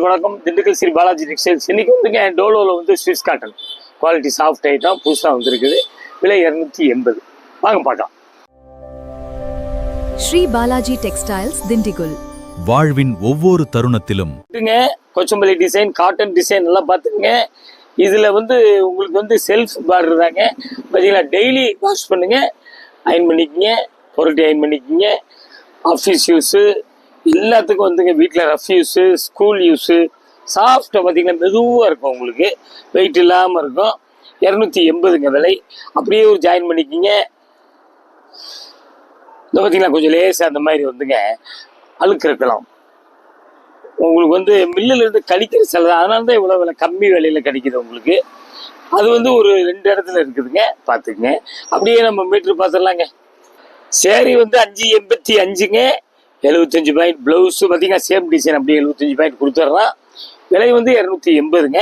வணக்கம். திண்டுக்கல் ஸ்ரீ பாலாஜி டெக்ஸ்டைல்ஸ். இன்னைக்கு வந்துங்க டோலோவில் வந்து Swiss cotton quality soft item புதுசாக வந்துருக்குது. விலை 280. வாங்க பார்க்கலாம். ஸ்ரீ பாலாஜி டெக்ஸ்டைல்ஸ் திண்டுக்கல். வாழ்வின் ஒவ்வொரு தருணத்திலும் கொச்சம்பள்ளி டிசைன், காட்டன் டிசைன் எல்லாம் பார்த்துங்க. இதில் வந்து உங்களுக்கு வந்து செல்ஃப் பார்டர் தாங்க. பார்த்தீங்களா, டெய்லி வாஷ் பண்ணுங்க, அயன் பண்ணிக்கிங்க, புரட்டி அயன் பண்ணிக்கிங்க. ஆஃபீஸ் யூஸு எல்லாத்துக்கும் வந்துங்க. வீட்டில் ரஃப் யூஸு, ஸ்கூல் யூஸு, சாஃப்டாக பார்த்தீங்கன்னா மெதுவாக இருக்கும், உங்களுக்கு வெயிட் இல்லாமல் இருக்கும். 280ங்க விலை. அப்படியே ஒரு ஜாயின் பண்ணிக்கிங்க. இந்த பார்த்தீங்களா, கொஞ்சம் லேசாக அந்த மாதிரி வந்துங்க அழுக்கு இருக்கலாம். உங்களுக்கு வந்து மில்லிலேருந்து கழிக்கிற செலவு, அதனால தான் இவ்வளோ விலை கம்மி விலையில் கிடைக்கிது உங்களுக்கு. அது வந்து ஒரு 2 இடத்துல இருக்குதுங்க, பார்த்துக்குங்க. அப்படியே நம்ம மீட்ரு பார்த்துடலாங்க. சேரீ வந்து 585ங்க, 75 பாயிண்ட். ப்ளவுஸு பார்த்தீங்கன்னா சேம் டிசைன், அப்படியே 75 பாயிண்ட் கொடுத்துட்றான். விலை வந்து 280ங்க.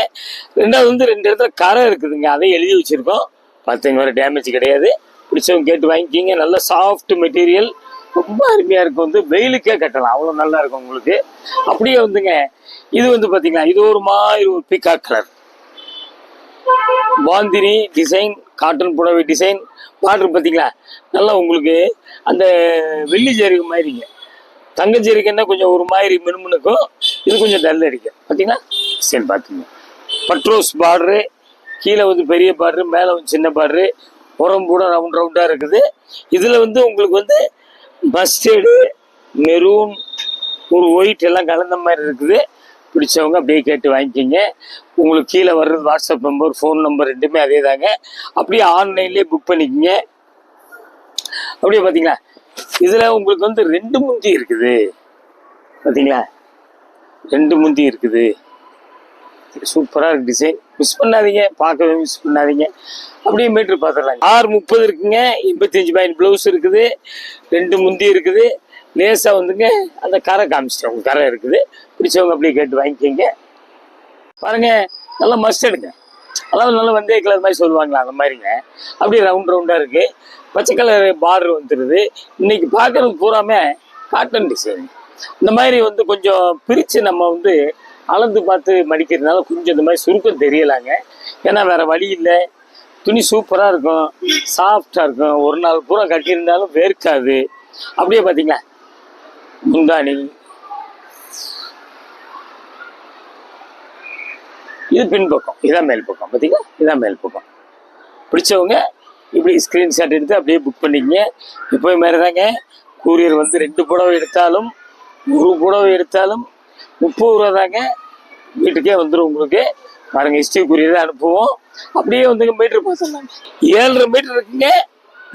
ரெண்டாவது வந்து 2 இடத்துல கரை இருக்குதுங்க, அதை எழுதி வச்சுருக்கோம். பார்த்துங்க, வர டேமேஜ் கிடையாது. பிடிச்சவங்க கேட்டு வாங்கிக்கிங்க. நல்ல சாஃப்ட் மெட்டீரியல், ரொம்ப அருமையாக இருக்கும். வந்து வெயிலுக்கே கட்டலாம், அவ்வளோ நல்லா இருக்கும் உங்களுக்கு. அப்படியே வந்துங்க இது வந்து பார்த்தீங்கன்னா இது ஒரு மாதிரி ஒரு peacock colour bandhani design, cotton புடவை டிசைன். பார்டர் பார்த்தீங்களா, நல்லா உங்களுக்கு அந்த வெள்ளி ஜரிகை மாதிரிங்க. தங்கச்சேரிக்கைன்னா கொஞ்சம் ஒரு மாதிரி மினுமினுக்கும், இது கொஞ்சம் டல் அடிக்கும். பார்த்தீங்களா, சரி பார்த்துங்க. பட்ரோஸ் பார்டரு, கீழே வந்து பெரிய பார்டரு, மேலே வந்து சின்ன பார்டரு, புறம் கூட ரவுண்டாக இருக்குது. இதில் வந்து உங்களுக்கு வந்து மஸ்டர்டு, மெரூன், ஒரு ஒயிட் எல்லாம் கலந்த மாதிரி இருக்குது. பிடிச்சவங்க அப்படியே கேட்டு வாங்கிக்கிங்க. உங்களுக்கு கீழே வர்றது வாட்ஸ்அப் நம்பர், ஃபோன் நம்பர் ரெண்டுமே அதே தாங்க. அப்படியே ஆன்லைன்லேயே புக் பண்ணிக்கோங்க. அப்படியே பார்த்தீங்களா, இதில் உங்களுக்கு வந்து 2 முந்தி இருக்குது. பார்த்தீங்களா, 2 முந்தி இருக்குது. சூப்பராக இருக்குது டிசைன். மிஸ் பண்ணாதீங்க, பார்க்கவே மிஸ் பண்ணாதீங்க. அப்படியே மீட்ரு பார்த்துடலாங்க. 630 இருக்குங்க. 85 பாயிண்ட் ப்ளவுஸ் இருக்குது. 2 முந்தி இருக்குது. லேசாக வந்துங்க அந்த கரை காமிச்சிட்டேன், உங்களுக்கு கரை இருக்குது. பிடிச்சவங்க அப்படியே கேட்டு வாங்கிக்கிங்க. பாருங்க, நல்லா மஸ்டர்டுங்க. அதாவது நல்லா வந்தே கலர் மாதிரி சொல்லுவாங்களா, அந்த மாதிரிங்க. அப்படியே ரவுண்டாக இருக்குது. பச்சை கலர் பார்டர் வந்துடுது. இன்னைக்கு பார்க்கறது பூராமே காட்டன் டிசைன். இந்த மாதிரி வந்து கொஞ்சம் பிரித்து நம்ம வந்து அளந்து பார்த்து மடிக்கிறதுனால கொஞ்சம் இந்த மாதிரி சுருக்கம் தெரியலாங்க. ஏன்னா வேறு வழி இல்லை. துணி சூப்பராக இருக்கும், சாஃப்டாக இருக்கும். ஒரு நாள் பூரா கட்டியிருந்தாலும் வேர்க்காது. அப்படியே பார்த்தீங்களா, முந்தானி, இது பின்பக்கம், இதான் மேல் பக்கம். பார்த்தீங்களா, இதான் மேல் பக்கம். பிடிச்சவங்க இப்படி ஸ்க்ரீன்ஷாட் எடுத்து அப்படியே புக் பண்ணிக்கங்க. எப்போயும் மாதிரி தாங்க. கூரியர் வந்து 2 புடவை எடுத்தாலும் 1 புடவை எடுத்தாலும் 30 ரூபா தாங்க. வீட்டுக்கே வந்துடும் உங்களுக்கு. பாருங்கள், ஹிஸ்ட்ரி கூரியர் தான் அனுப்புவோம். அப்படியே வந்துங்க மீட்ரு பார்த்துருந்தாங்க. 7.5 மீட்டர் இருக்குங்க,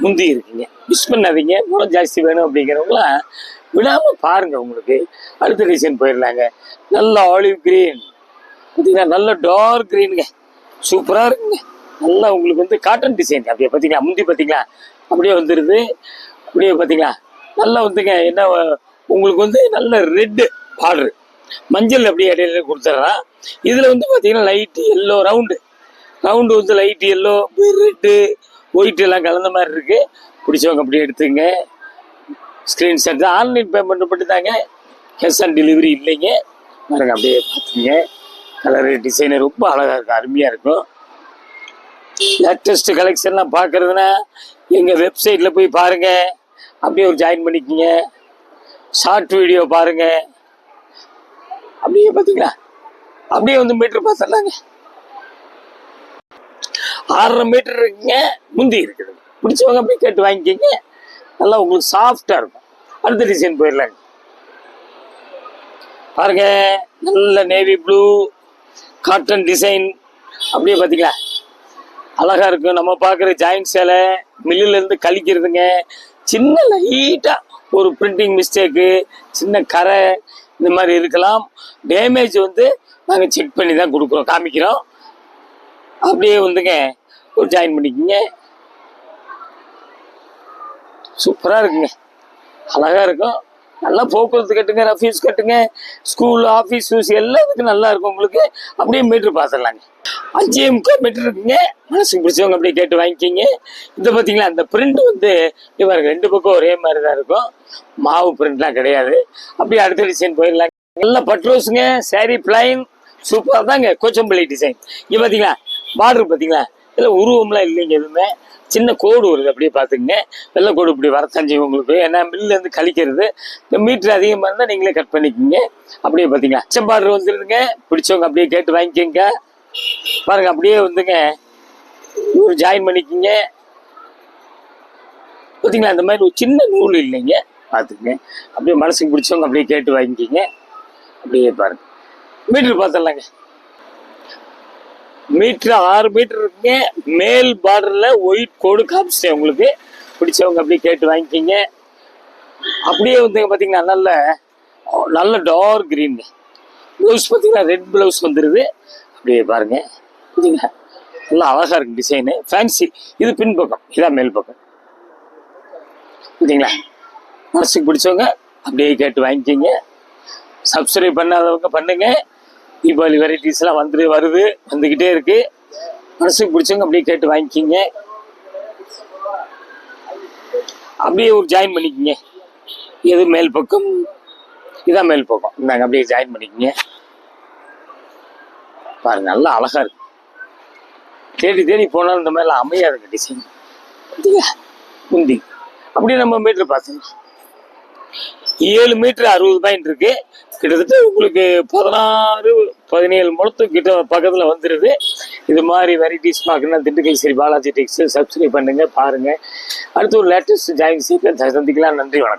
முந்தி இருக்குங்க. மிஸ் பண்ணாதீங்க. மூலம் ஜாஸ்தி வேணும் அப்படிங்கிறவங்களாம் விடாமல் பாருங்கள். உங்களுக்கு அடுத்த டிசைன் போயிடலாங்க. நல்ல ஆலிவ் கிரீன், பார்த்தீங்கன்னா நல்ல டார்க் கிரீனுங்க, சூப்பராக இருக்குங்க. நல்லா உங்களுக்கு வந்து காட்டன் டிசைன். அப்படியே பார்த்தீங்களா, முந்தி பார்த்தீங்களா அப்படியே வந்துடுது. அப்படியே பார்த்தீங்களா நல்லா வந்துங்க. என்ன உங்களுக்கு வந்து நல்ல ரெட்டு பார்டரு, மஞ்சள் அப்படியே இடையில கொடுத்துட்றான். இதில் வந்து பார்த்தீங்கன்னா லைட் எல்லோ, ரவுண்டு வந்து லைட் எல்லோ, ரெட்டு, ஒயிட் எல்லாம் கலந்த மாதிரி இருக்குது. பிடிச்சவங்க அப்படியே எடுத்துங்க. ஸ்க்ரீன்ஷாட் தான். ஆன்லைன் பேமெண்ட் மட்டும் தாங்க, கேஷ் ஆன் டெலிவரி இல்லைங்க. பாருங்க, அப்படியே பார்த்துங்க. கலரு டிசைனு ரொம்ப அழகாக இருக்கும், அருமையாக இருக்கும். லேட்டஸ்ட் கலெக்ஷன்லாம் பார்க்குறதுனா எங்கள் வெப்சைட்டில் போய் பாருங்கள். அப்படியே ஒரு ஜாயின் பண்ணிக்கிங்க. ஷார்ட் வீடியோ பாருங்கள். அப்படியே பார்த்தீங்களா, அப்படியே வந்து மீட்ரு பார்த்துடலாங்க. 6.5 மீட்டர் இருக்குங்க, முந்தி இருக்குது. பிடிச்சவங்க அப்படியே கேட்டு வாங்கிக்கிங்க. நல்லா உங்களுக்கு சாஃப்டாக இருக்கும். அடுத்த டிசைன் போயிடலாங்க. பாருங்க, நல்ல நேவி ப்ளூ காட்டன் டிசைன். அப்படியே பார்த்தீங்களா அழகாக இருக்கும். நம்ம பார்க்குற ஜாயிண்ட் சேலை மில்லுலேருந்து கழிக்கிறதுங்க. சின்ன லைட்டாக ஒரு பிரிண்டிங் மிஸ்டேக்கு, சின்ன கரை இந்த மாதிரி இருக்கலாம். டேமேஜ் வந்து நாங்கள் செக் பண்ணி தான் கொடுக்குறோம், காமிக்கிறோம். அப்படியே வந்துங்க ஒரு ஜாயின் பண்ணிக்கோங்க. சூப்பராக இருக்குங்க, அழகாக இருக்கும். நல்லா போக்குவரத்து கட்டுங்க, ரஃபீஸ் கட்டுங்க, ஸ்கூல் ஆஃபீஸ் யூஸ் எல்லாத்துக்கும் நல்லா இருக்கும் உங்களுக்கு. அப்படியே மீட்ரு பார்த்துடலாங்க. 5.25 மீட்டர் இருக்குங்க. மனசுக்கு பிடிச்சவங்க அப்படியே கேட்டு வாங்கிக்கிங்க. இந்த பார்த்தீங்களா, அந்த பிரிண்ட் வந்து இவருக்கு 2 பக்கம் ஒரே மாதிரி தான் இருக்கும். மாவு பிரிண்ட்லாம் கிடையாது. அப்படியே அடுத்த டிசைன் போயிடலாங்க. நல்ல பட்ரோஸுங்க, சாரி பிளைன் சூப்பராக தாங்க. கோச்சம்பள்ளி டிசைன். இங்கே பார்த்தீங்களா பார்டர் பார்த்தீங்களா, இதில் உருவம்லாம் இல்லைங்க எதுவுமே. சின்ன கோடு வருது, அப்படியே பார்த்துக்குங்க. வெள்ளை கோடு இப்படி வரத்தஞ்சு உங்களுக்கு, ஏன்னா மில்லேருந்து கழிக்கிறது. இந்த மீட்ரு அதிகமாக இருந்தால் நீங்களே கட் பண்ணிக்கோங்க. அப்படியே பார்த்தீங்களா அச்சம் பார்டர் வந்துருதுங்க. பிடிச்சவங்க அப்படியே கேட்டு வாங்கிக்கோங்க. பாருங்க அப்படியே வந்துங்க ஒரு ஜாயின் பண்ணிக்கிங்க. பார்த்தீங்களா அந்த மாதிரி ஒரு சின்ன நூல் இல்லைங்க, பார்த்துக்குங்க. அப்படியே மனசுக்கு பிடிச்சவங்க அப்படியே கேட்டு வாங்கிக்கிங்க. அப்படியே பாருங்க மீட்ரு பார்த்துடலாங்க. மீட்ரு 6 மீட்டர் இருக்குங்க. மேல் பார்டரில் ஒயிட் கோடு காமிச்சிட்டேன் உங்களுக்கு. பிடிச்சவங்க அப்படியே கேட்டு வாங்கிக்கிங்க. அப்படியே வந்துங்க பார்த்தீங்கன்னா நல்ல டார்க் க்ரீனுங்க. ப்ளவுஸ் பார்த்தீங்கன்னா ரெட் ப்ளவுஸ் வந்துடுது. அப்படியே பாருங்க பார்த்தீங்களா நல்லா அழகாக இருக்கு டிசைனு, ஃபேன்சி. இது பின்பக்கம், இதான் மேல் பக்கம். பார்த்தீங்களா மனசுக்கு பிடிச்சவங்க அப்படியே கேட்டு வாங்கிக்கிங்க. சப்ஸ்கிரைப் பண்ணாதவங்க பண்ணுங்க. தீபாவளி வெரைட்டிஸ்லாம் வந்துக்கிட்டே இருக்கு. மனசுக்கு பிடிச்சவங்க அப்படியே கேட்டு வாங்கிக்கிங்க. அப்படியே ஒரு ஜாயின் பண்ணிக்கிங்க. எது மேல் பக்கம், இதான் மேல் பக்கம். இந்தாங்க அப்படியே ஜாயின் பண்ணிக்கிங்க. பாருங்க நல்லா அழகா இருக்கு. தேடி போனாலும் இந்த மாதிரிலாம் அமையாதுங்க டிசைன். முந்தி அப்படியே நம்ம மீட்டர் பார்த்தோம் 7 மீட்டர் 60 பாயிண்ட் இருக்கு. கிட்டத்தட்ட உங்களுக்கு 16-17 முழத்து கிட்ட பக்கத்துல வந்துருது. இது மாதிரி வெரைட்டிஸ் பார்க்கணும்னா திண்டுக்கல் ஸ்ரீ பாலாஜி டெக்ஸ்டைல்ஸ் சப்ஸ்கிரைப் பண்ணுங்க, பாருங்க. அடுத்து ஒரு லேட்டஸ்ட் ஜாயின் சந்திக்கலாம். நன்றி, வணக்கம்.